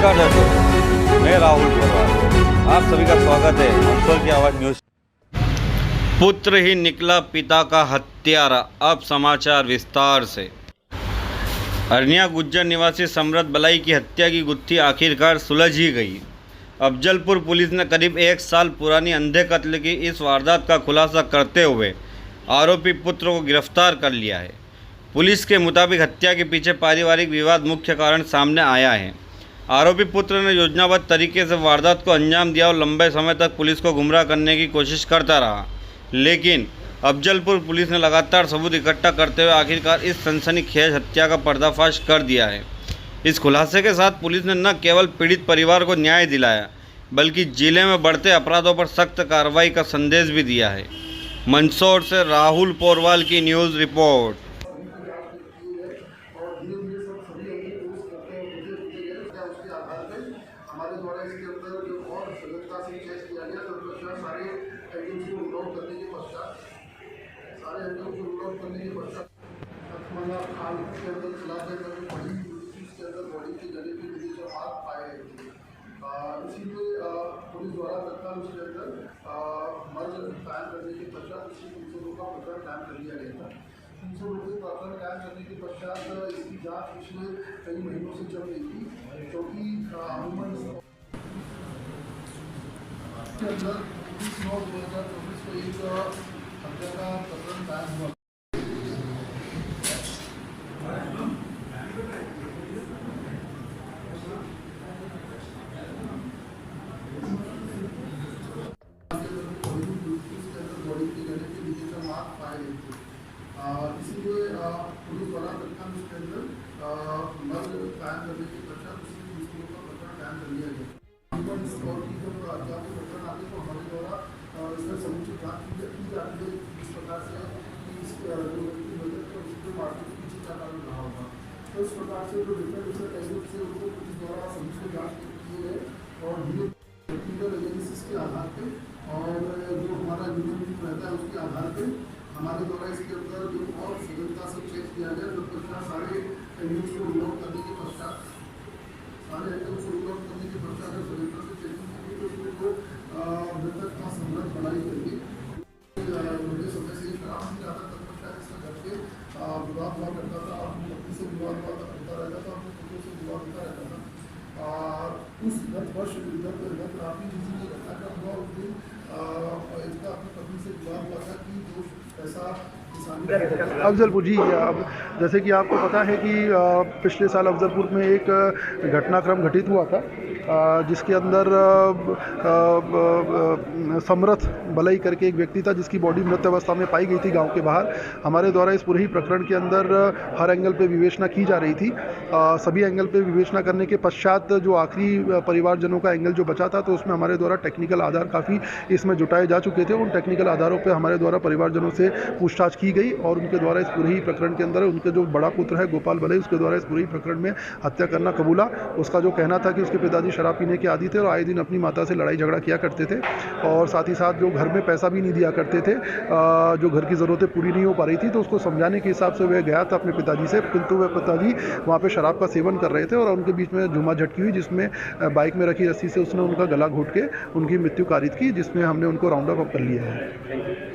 नमस्कार दर्शकों, मैं राहुल पोरवाल। आप सभी का स्वागत है मंदसौर की आवाज़ न्यूज़। पुत्र ही निकला पिता का हत्यारा। अब समाचार विस्तार से। अरनिया गुज्जर निवासी समरथ बलाई की हत्या की गुत्थी आखिरकार सुलझ ही गई। अफजलपुर पुलिस ने करीब 1 साल पुरानी अंधे कत्ल की इस वारदात का खुलासा करते हुए आरोपी पुत्र को गिरफ्तार कर लिया है। पुलिस के मुताबिक हत्या के पीछे पारिवारिक विवाद मुख्य कारण सामने आया है। आरोपी पुत्र ने योजनाबद्ध तरीके से वारदात को अंजाम दिया और लंबे समय तक पुलिस को गुमराह करने की कोशिश करता रहा, लेकिन अफजलपुर पुलिस ने लगातार सबूत इकट्ठा करते हुए आखिरकार इस सनसनीखेज हत्या का पर्दाफाश कर दिया है। इस खुलासे के साथ पुलिस ने न केवल पीड़ित परिवार को न्याय दिलाया, बल्कि जिले में बढ़ते अपराधों पर सख्त कार्रवाई का संदेश भी दिया है। मंदसौर से राहुल पोरवाल की न्यूज़ रिपोर्ट। हमारे द्वारा इसके अंदर जो और सजगता से चेक किया गया तो सारे एंगल्स को नोट करने के पश्चात खाल के अंदर खिलाफ इसके अंदर बॉडी के गले के नीचे जो हाथ पाए गए थे, इसीलिए पुलिस द्वारा तत्काल उसके अंदर मर्ज कायम करने के पश्चात इसी 300 का प्रकरण कायम कर लिया गया था। 300 के प्रकरण कायम करने के पश्चात इसकी जाँच पिछले कई महीनों से चल रही थी, क्योंकि अमूमन के अंदर 29/9/2024 को एक हत्या का प्रकरण कायम हुआ। बॉडी के गले के नीचे से हाथ पाए गए थे, इसीलिए पुलिस द्वारा तत्काल उसके अंदर मर्ज कायम करने के पश्चात उसी 20 का प्रकरण कायम कर लिया गया। और की जब हत्या के प्रकरण आते तो हमारे द्वारा इसका समुचित जाँच की जाती है, इस प्रकार से कि इसके जो व्यक्ति मदद कर उसको मारने के पीछे क्या कारण रहा होगा। तो इस प्रकार से जो डिफरेंट एंगल से उनको पुलिस द्वारा समुचित जाँच किए गए और टेक्निकल एजेंसीज के आधार पर और जो हमारा यूनिट रहता है उसके आधार पर हमारे द्वारा इसके अंदर जो और सजगता से चेक किया गया, जो पश्चात सारे एंगल्स को नोट करने के पश्चात सजगता से चेकिंग की तो उसमें जो मृतक का समरथ बलाई करके लंबे समय से खराब नहीं रहा था, तत्पश्चात इसका घर के विवाद हुआ करता था, अपनी पत्नी से विवाद होता रहता था, अपने पुत्रों से विवाद होता रहता था। उस गत रात्रि जिस दिन घटनाक्रम हुआ उस दिन इसका अपनी पत्नी से विवाद हुआ था कि जो पैसा अफजलपुर जी, अब जैसे कि आपको पता है कि पिछले साल अफजलपुर में एक घटनाक्रम घटित हुआ था, जिसके अंदर समरथ बलई करके एक व्यक्ति था जिसकी बॉडी मृत अवस्था में पाई गई थी गांव के बाहर। हमारे द्वारा इस पूरे ही प्रकरण के अंदर हर एंगल पे विवेचना की जा रही थी। सभी एंगल पे विवेचना करने के पश्चात जो आखिरी परिवारजनों का एंगल जो बचा था, तो उसमें हमारे द्वारा टेक्निकल आधार काफ़ी इसमें जुटाए जा चुके थे। उन टेक्निकल आधारों पर हमारे द्वारा परिवारजनों से पूछताछ की गई और उनके द्वारा इस पूरे ही प्रकरण के अंदर उनके जो बड़ा पुत्र है गोपाल बलई, उसके द्वारा इस पूरे ही प्रकरण में हत्या करना कबूला। उसका जो कहना था कि उसके पिताजी शराब पीने के आदी थे और आए दिन अपनी माता से लड़ाई झगड़ा किया करते थे और साथ ही साथ जो घर में पैसा भी नहीं दिया करते थे, जो घर की ज़रूरतें पूरी नहीं हो पा रही थी, तो उसको समझाने के हिसाब से वह गया था अपने पिताजी से, किंतु वह पिताजी वहाँ पे शराब का सेवन कर रहे थे और उनके बीच में झूमा झटकी हुई, जिसमें बाइक में रखी रस्सी से उसने उनका गला घोंट के उनकी मृत्यु कारित की, जिसमें हमने उनको राउंड अप कर लिया है।